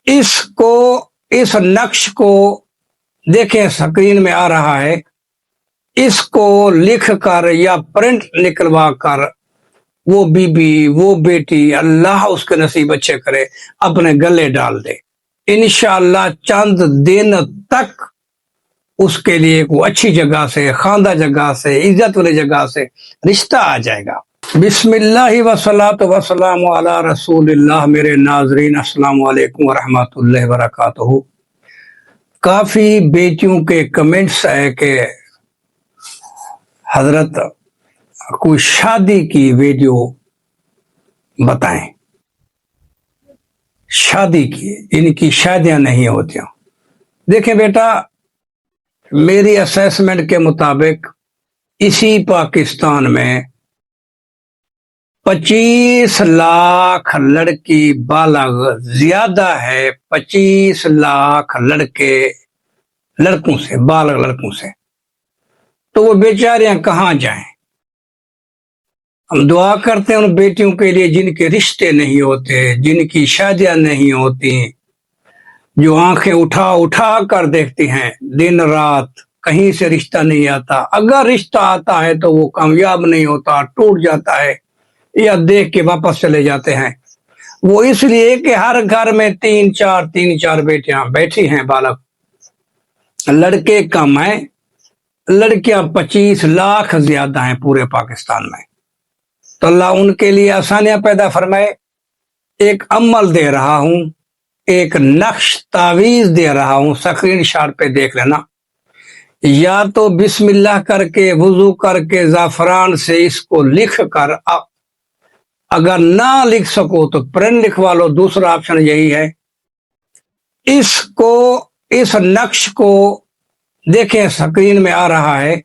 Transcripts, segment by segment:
इस नक्श को देखें, स्क्रीन में आ रहा है। इसको लिख कर या प्रिंट निकलवा कर वो बीबी, वो बेटी, अल्लाह उसके नसीब अच्छे करे, अपने गले डाल दे। इंशाअल्लाह चंद दिन तक उसके लिए कोई अच्छी जगह से, खानदा जगह से, इज्जत वाली जगह से रिश्ता आ जाएगा। बिस्मिल्लाहि वस्सलातु वस्सलामु अला रसूलिल्लाह। मेरे नाजरीन, अस्सलाम वालेकुम व रहमतुल्लाहि व बरकातुहू। काफी बेटियों के कमेंट्स है कि हजरत कोई शादी की वीडियो बताएं। शादी की, इनकी शादियां नहीं होती। देखें बेटा, मेरी असेसमेंट के मुताबिक इसी पाकिस्तान में 25 लाख लड़की बालग ज्यादा है 25 लाख लड़कों से, बालग लड़कों से। तो वो बेचारियां कहाँ जाएं? हम दुआ करते हैं उन बेटियों के लिए जिनके रिश्ते नहीं होते, जिनकी शादियां नहीं होती, जो आंखें उठा उठा कर देखती हैं दिन रात, कहीं से रिश्ता नहीं आता। अगर रिश्ता आता है तो वो कामयाब नहीं होता, टूट जाता है या देख के वापस चले जाते हैं। वो इसलिए कि हर घर में तीन चार बेटियां बैठी हैं, बालक। लड़के कम हैं, लड़कियां 25 लाख ज्यादा हैं पूरे पाकिस्तान में। तो अल्लाह उनके लिए आसानियां पैदा फरमाए। एक अमल दे रहा हूं, एक नक्श तावीज दे रहा हूं, स्क्रीन शॉट पे देख लेना। या तो बिस्मिल्लाह करके, वुजू करके, जाफरान से इसको लिख कर, अगर ना लिख सको तो प्रिंट लिखवा लो, दूसरा ऑप्शन यही है। इस नक्श को देखें, स्क्रीन में आ रहा है।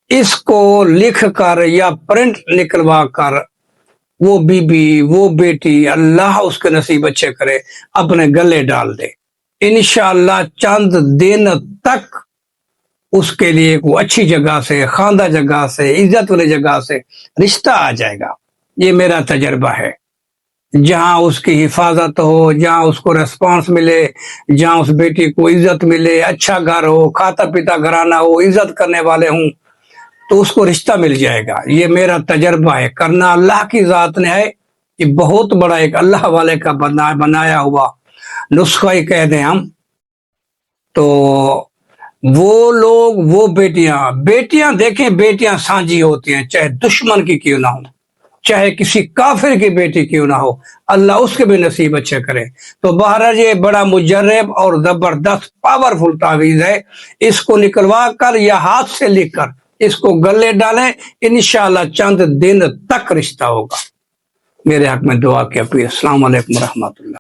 इसको लिख कर या प्रिंट निकलवा कर वो बीबी, वो बेटी, अल्लाह उसके नसीब अच्छे करे, अपने गले डाल दे। इंशाअल्लाह चंद दिन तक उसके लिए कोई अच्छी जगह से, खानदा जगह से, इज्जत वाली जगह से रिश्ता आ जाएगा। ये मेरा तजर्बा है। जहां उसकी हिफाजत हो, जहां उसको रेस्पॉन्स मिले, जहां उस बेटी को इज्जत मिले, अच्छा घर हो, खाता पीता घराना हो, इज्जत करने वाले हों, तो उसको रिश्ता मिल जाएगा। ये मेरा तजर्बा है। करना अल्लाह की जात ने है। ये बहुत बड़ा एक अल्लाह वाले का बनाया हुआ नुस्खा ही कह दें हम तो। वो लोग, वो बेटियां देखें, बेटियां साझी होती हैं, चाहे दुश्मन की क्यों ना हो, चाहे किसी काफिर की बेटी क्यों ना हो, अल्लाह उसके भी नसीब अच्छे करे। तो बहरहाल ये बड़ा मुजर्रब और जबरदस्त पावरफुल तावीज है। इसको निकलवा कर या हाथ से लिख कर इसको गले डालें, इंशाअल्लाह चंद दिन तक रिश्ता होगा। मेरे हक में दुआ की अपील। अस्सलाम वालेकुम रहमतुल्लाह।